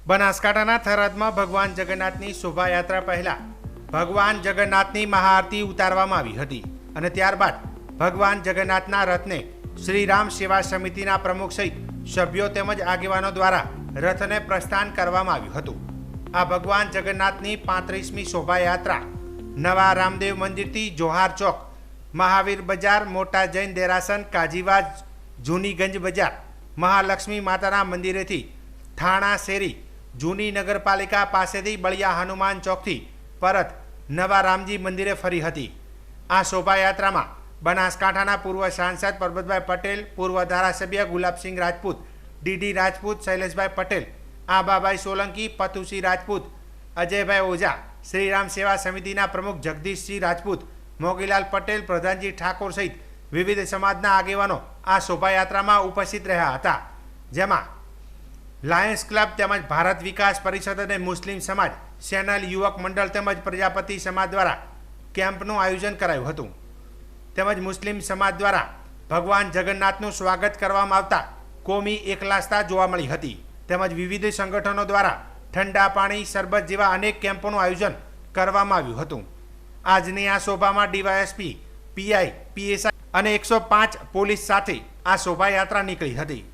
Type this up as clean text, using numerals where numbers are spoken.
બનાસકાંઠાના થરાદમાં ભગવાન જગન્નાથની શોભાયાત્રા પહેલા ભગવાન જગન્નાથની મહાઆરતી ઉતારવામાં આવી હતી અને ત્યારબાદ ભગવાન જગન્નાથના રથને શ્રીરામ સેવા સમિતિના પ્રમુખ સહિત સભ્યો તેમજ આગેવાનો દ્વારા રથને પ્રસ્થાન કરવામાં આવ્યું હતું। આ ભગવાન જગન્નાથની 35મી શોભાયાત્રા નવા રામદેવ મંદિરથી જોહાર ચોક, મહાવીર બજાર, મોટા જૈન દેરાસર, કાજીવાજ, જૂની ગંજ બજાર, મહાલક્ષ્મી માતાના મંદિરેથી થાણા શેરી, જૂની નગરપાલિકા પાસેથી બળિયા હનુમાન ચોકથી પરત નવા રામજી મંદિરે ફરી હતી। આ શોભાયાત્રામાં બનાસકાંઠાના પૂર્વ સાંસદ પરબતભાઈ પટેલ, પૂર્વ ધારાસભ્ય ગુલાબસિંહ રાજપૂત, ડીડી રાજપૂત, શૈલેષભાઈ પટેલ, આબાભાઈ સોલંકી, પતુસિંહ રાજપૂત, અજયભાઈ ઓઝા, શ્રીરામ સેવા સમિતિના પ્રમુખ જગદીશસિંહ રાજપૂત, મોગીલાલ પટેલ, પ્રધાનજી ઠાકોર સહિત વિવિધ સમાજના આગેવાનો આ શોભાયાત્રામાં ઉપસ્થિત રહ્યા હતા, જેમાં લાયન્સ ક્લબ તેમજ ભારત વિકાસ પરિષદ અને મુસ્લિમ સમાજ, સેનલ યુવક મંડળ તેમજ પ્રજાપતિ સમાજ દ્વારા કેમ્પનું આયોજન કરાયું હતું। તેમજ મુસ્લિમ સમાજ દ્વારા ભગવાન જગન્નાથનું સ્વાગત કરવામાં આવતા કોમી એકલાસતા જોવા મળી હતી। તેમજ વિવિધ સંગઠનો દ્વારા ઠંડા પાણી, શરબત જેવા અનેક કેમ્પોનું આયોજન કરવામાં આવ્યું હતું। આજની આ શોભામાં ડીવાયએસપી, પીઆઈ, પીએસઆઈ અને 105 પોલીસ સાથે આ શોભાયાત્રા નીકળી હતી।